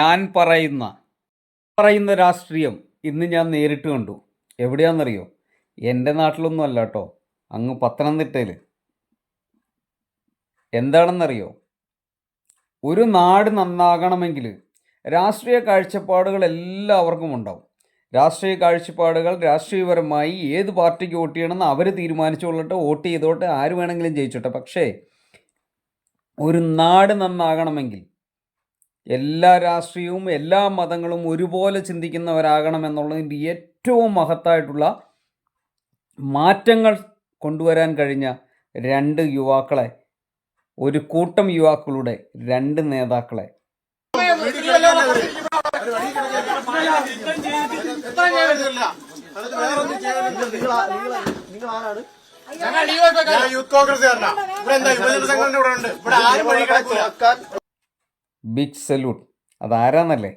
ഞാൻ പറയുന്ന രാഷ്ട്രീയം ഇന്ന് ഞാൻ നേരിട്ട് കണ്ടു. എവിടെയാണെന്നറിയോ? എൻ്റെ നാട്ടിലൊന്നും അല്ല കേട്ടോ, അങ്ങ് പത്തനംതിട്ടയിൽ. എന്താണെന്നറിയോ? ഒരു നാട് നന്നാകണമെങ്കിൽ രാഷ്ട്രീയ കാഴ്ചപ്പാടുകൾ എല്ലാവർക്കും ഉണ്ടാവും. രാഷ്ട്രീയ കാഴ്ചപ്പാടുകൾ രാഷ്ട്രീയപരമായി ഏത് പാർട്ടിക്ക് വോട്ട് ചെയ്യണമെന്ന് അവർ തീരുമാനിച്ചുകൊള്ളട്ടെ, വോട്ട് ചെയ്തോട്ടെ, ആര് വേണമെങ്കിലും ജയിച്ചോട്ടെ. പക്ഷേ ഒരു നാട് നന്നാകണമെങ്കിൽ എല്ലാ രാഷ്ട്രീയവും എല്ലാ മതങ്ങളും ഒരുപോലെ ചിന്തിക്കുന്നവരാകണം എന്നുള്ളതിൻ്റെ ഏറ്റവും മഹത്തായിട്ടുള്ള മാറ്റങ്ങൾ കൊണ്ടുവരാൻ കഴിഞ്ഞ രണ്ട് യുവാക്കളെ, ഒരു കൂട്ടം യുവാക്കളുടെ രണ്ട് നേതാക്കളെ ബിഗ് സല്യൂട്ട്. അതാരാന്നല്ലേ?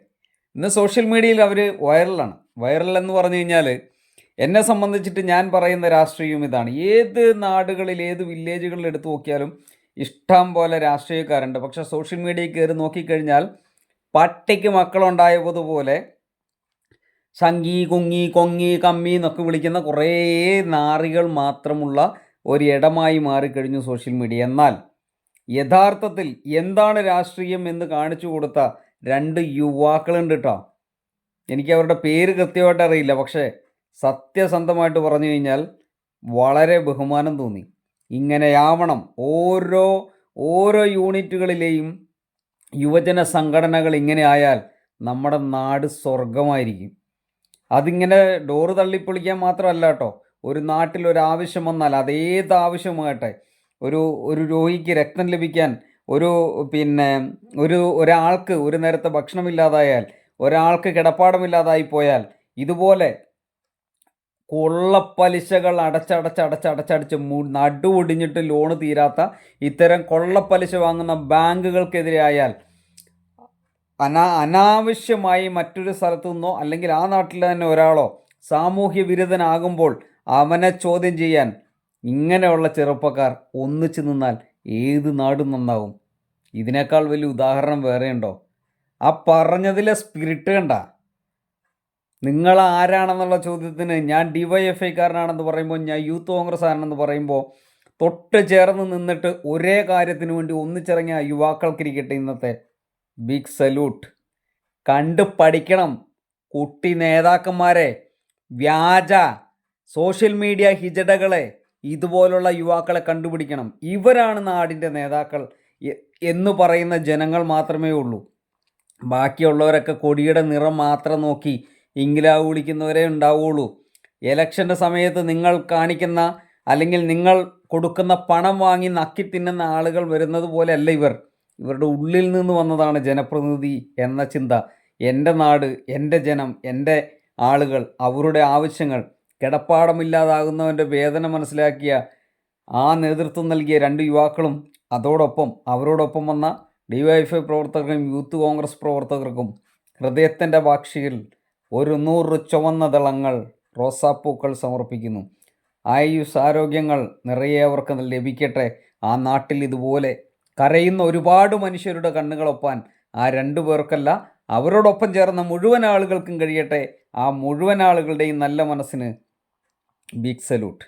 ഇന്ന് സോഷ്യൽ മീഡിയയിൽ അവർ വൈറലാണ്. വൈറൽ എന്ന് പറഞ്ഞു കഴിഞ്ഞാൽ എന്നെ സംബന്ധിച്ചിട്ട് ഞാൻ പറയുന്ന രാഷ്ട്രീയം ഇതാണ്. ഏത് നാടുകളിൽ ഏത് വില്ലേജുകളിൽ എടുത്തു നോക്കിയാലും ഇഷ്ടം പോലെ രാഷ്ട്രീയക്കാരുണ്ട്. പക്ഷേ സോഷ്യൽ മീഡിയയിൽ കയറി നോക്കിക്കഴിഞ്ഞാൽ പട്ടിക്ക് മക്കളുണ്ടായതുപോലെ സംഗി കുങ്ങി കൊങ്ങി കമ്മി എന്നൊക്കെ വിളിക്കുന്ന കുറേ നാറികൾ മാത്രമുള്ള ഒരിടമായി മാറിക്കഴിഞ്ഞു സോഷ്യൽ മീഡിയ. എന്നാൽ യഥാർത്ഥത്തിൽ എന്താണ് രാഷ്ട്രീയം എന്ന് കാണിച്ചു കൊടുത്ത രണ്ട് യുവാക്കളുണ്ട് കേട്ടോ. എനിക്ക് അവരുടെ പേര് കൃത്യമായിട്ട് അറിയില്ല, പക്ഷേ സത്യസന്ധമായിട്ട് പറഞ്ഞു കഴിഞ്ഞാൽ വളരെ ബഹുമാനം തോന്നി. ഇങ്ങനെയാവണം ഓരോ യൂണിറ്റുകളിലെയും യുവജന സംഘടനകൾ. ഇങ്ങനെ ആയാൽ നമ്മുടെ നാട് സ്വർഗമായിരിക്കും. അതിങ്ങനെ ഡോറ് തള്ളിപ്പൊളിക്കാൻ മാത്രമല്ല കേട്ടോ. ഒരു നാട്ടിൽ ഒരാവശ്യം വന്നാൽ അതേത് ആവശ്യമാകട്ടെ, ഒരു രോഗിക്ക് രക്തം ലഭിക്കാൻ, ഒരാൾക്ക് ഒരു നേരത്തെ ഭക്ഷണമില്ലാതായാൽ, ഒരാൾക്ക് കിടപ്പാടമില്ലാതായി പോയാൽ, ഇതുപോലെ കൊള്ളപ്പലിശകൾ അടച്ചടച്ച് നടുവൊടിഞ്ഞിട്ട് ലോണ് തീരാത്ത ഇത്തരം കൊള്ളപ്പലിശ വാങ്ങുന്ന ബാങ്കുകൾക്കെതിരെ ആയാൽ, അനാവശ്യമായി മറ്റൊരു സ്ഥലത്തു നിന്നോ അല്ലെങ്കിൽ ആ നാട്ടിൽ തന്നെ ഒരാളോ സാമൂഹ്യ വിരുദ്ധനാകുമ്പോൾ അവനെ ചോദ്യം ചെയ്യാൻ ഇങ്ങനെയുള്ള ചെറുപ്പക്കാർ ഒന്നിച്ചു നിന്നാൽ ഏത് നാടും നന്നാവും. ഇതിനേക്കാൾ വലിയ ഉദാഹരണം വേറെയുണ്ടോ? ആ പറഞ്ഞതിലെ സ്പിരിറ്റ് കണ്ട. നിങ്ങൾ ആരാണെന്നുള്ള ചോദ്യത്തിന് ഞാൻ DYFIക്കാരനാണെന്ന് പറയുമ്പോൾ, ഞാൻ യൂത്ത് കോൺഗ്രസ് ആണെന്ന് പറയുമ്പോൾ തൊട്ട് ചേർന്ന് നിന്നിട്ട് ഒരേ കാര്യത്തിന് വേണ്ടി ഒന്നിച്ചിറങ്ങിയ യുവാക്കൾക്കിരിക്കട്ടെ ഇന്നത്തെ ബിഗ് സല്യൂട്ട്. കണ്ട് പഠിക്കണം കുട്ടി നേതാക്കന്മാരെ, വ്യാജ സോഷ്യൽ മീഡിയ ഹിജടകളെ. ഇതുപോലുള്ള യുവാക്കളെ കണ്ടുപിടിക്കണം. ഇവരാണ് നാടിൻ്റെ നേതാക്കൾ എന്ന് പറയുന്ന ജനങ്ങൾ മാത്രമേ ഉള്ളൂ. ബാക്കിയുള്ളവരൊക്കെ കൊടിയുടെ നിറം മാത്രം നോക്കി ഇംഗ്ലാവ് വിളിക്കുന്നവരേ ഉണ്ടാവുകയുള്ളൂ. ഇലക്ഷൻ്റെ സമയത്ത് നിങ്ങൾ കാണിക്കുന്ന അല്ലെങ്കിൽ നിങ്ങൾ കൊടുക്കുന്ന പണം വാങ്ങി നക്കി തിന്നുന്ന ആളുകൾ വരുന്നത് പോലെയല്ല ഇവരുടെ ഉള്ളിൽ നിന്ന് വന്നതാണ് ജനപ്രതിനിധി എന്ന ചിന്ത. എൻ്റെ നാട്, എൻ്റെ ജനം, എൻ്റെ ആളുകൾ, അവരുടെ ആവശ്യങ്ങൾ, കിടപ്പാടമില്ലാതാകുന്നവൻ്റെ വേദന മനസ്സിലാക്കിയ ആ നേതൃത്വം നൽകിയ രണ്ട് യുവാക്കളും, അതോടൊപ്പം അവരോടൊപ്പം വന്ന DYFI പ്രവർത്തകർക്കും യൂത്ത് കോൺഗ്രസ് പ്രവർത്തകർക്കും ഹൃദയത്തിൻ്റെ ഭാഷയിൽ 100 ചുവന്ന ദളങ്ങൾ, റോസാപ്പൂക്കൾ സമർപ്പിക്കുന്നു. ആയുസ് ആരോഗ്യങ്ങൾ നിറയെ അവർക്ക് ലഭിക്കട്ടെ. ആ നാട്ടിൽ ഇതുപോലെ കരയുന്ന ഒരുപാട് മനുഷ്യരുടെ കണ്ണുകളൊപ്പാൻ ആ രണ്ടു പേർക്കല്ല, അവരോടൊപ്പം ചേർന്ന മുഴുവൻ ആളുകൾക്കും കഴിയട്ടെ. ആ മുഴുവൻ ആളുകളുടെയും നല്ല മനസ്സിന് ബിഗ് സല്യൂട്ട്.